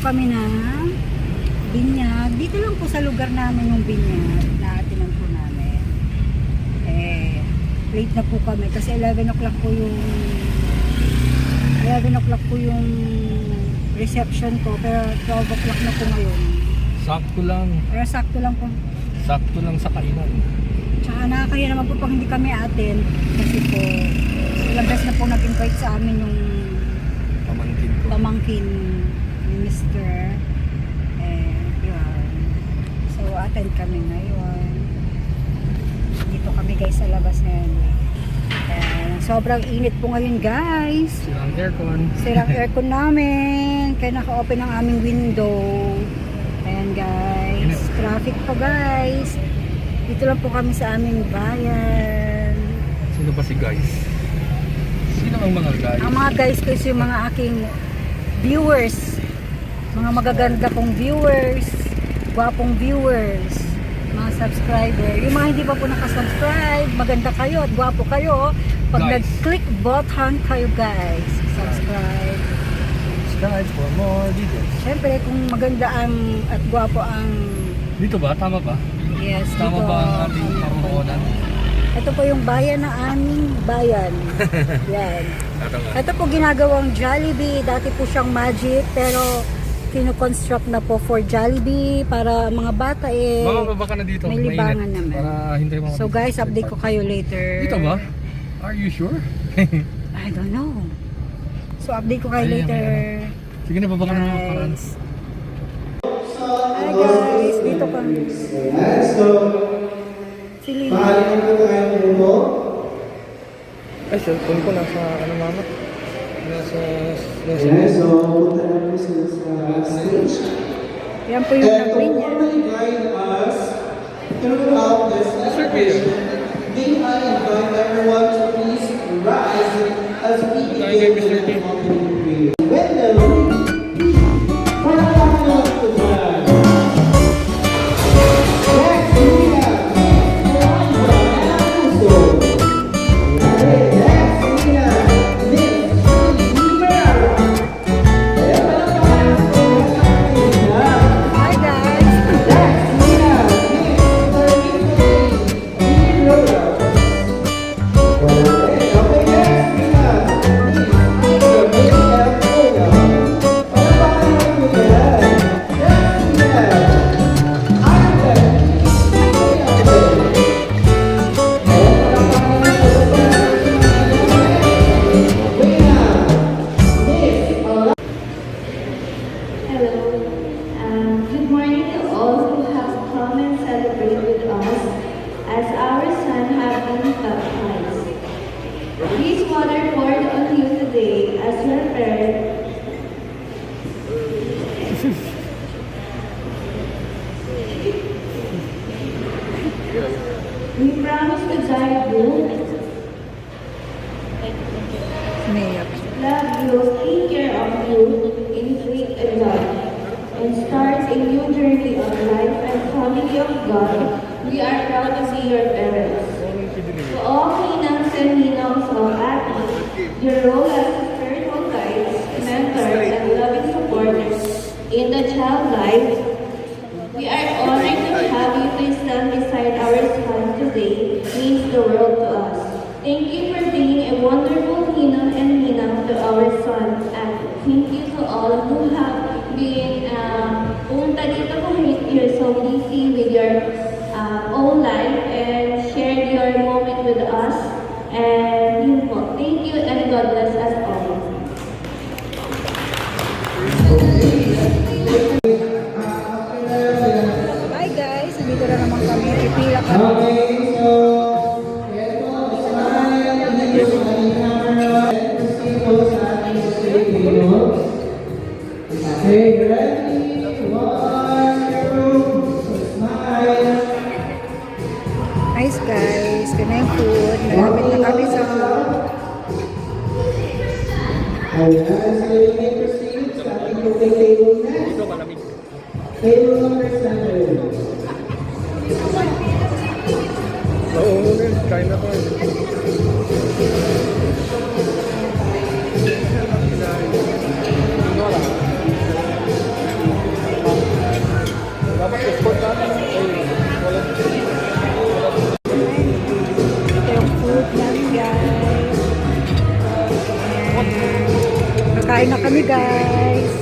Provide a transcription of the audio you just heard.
kami ng binyag. Dito lang po sa lugar namin yung binyag na atinan po namin. Late na po kami kasi 11 o'clock po yung reception ko, pero 12 o'clock na po ngayon. Sakto lang. Pero sakto lang po. Sakto lang sa kainan. Tsaka nakakaya naman po pag hindi kami atin kasi po ilang beses na po nag-invite sa amin yung pamangkin ni Mr. Yun. So attend kami ngayon. Dito kami guys sa labas ngayon. Sobrang init po ngayon guys. Sirang aircon. Sirang aircon namin. Kaya naka-open ang aming window. Ayan guys. Traffic po guys. Dito lang po kami sa aming bayan. Sino ba si guys? Sino ang mga guys? Ang mga guys ko is yung mga aking viewers. Mga magaganda kong viewers. Gwapong viewers. Mga subscriber. Yung mga hindi pa po nakasubscribe, maganda kayo at gwapo kayo. Pag nag-click button kayo guys, subscribe. Subscribe for more videos. Siyempre kung maganda at gwapo ang... Dito ba? Tama ba? Yes, Tama dito. ba ang ating paroonan? Ito po yung bayan na aming bayan. Yan. Ito po ginagawang Jollibee. Dati po siyang Magic, pero kino-construct na po for Jollibee para mga bata Mababa ka na dito. may libangan naman. Para hintay mo. So guys, update ko kayo later. Dito ba? Are you sure? I don't know. So update ko kayo later. Sige na, baba ka na mga parents. Hi guys, dito pa. Si Lily. Ay, cellphone ko nasa ano mama? Nasa So, punta namin sila sa stage. Yan po yung nagwin niya. Guide us throughout this celebration. May I invite everyone to please rise as we begin with the opening prayer. Hi guys. Hello. Good morning to all who have come and celebrate with us as our son have been baptized. This water poured on you today as your prayer. We promise to guide you, Mayap. love you, take care of you in faith and love, and start a new journey of life and family of God. We are proud to be your parents. To all ninangs and ninongs of Ati, your role as spiritual guides, mentors, and loving supporters in the child life, we are honored to have you to stand beside our son today, means the world to us. Thank you for being a wonderful ninang and ninang to our son, and thank you to all who have been pumunta dito kahit you're so busy with your own life and shared your moment with us. And yun po, thank you and God bless us all. Hi guys, dito na naman kami. Pipila kami. Okay, so, ito, smile, introduce sa ating camera, and proceed po sa ating studio. Okay, ready? 1, 2, so smile. Nice guys, kaya yung food. Malapit na kami sa... Ayan, so you may proceed sa ating cooking table next. Dito malamig. Table number 7. Oo, kain na ko. Dapat escort natin. Ay, wala. Ito yung food namin, guys. Ayan. Kakain na kami, guys.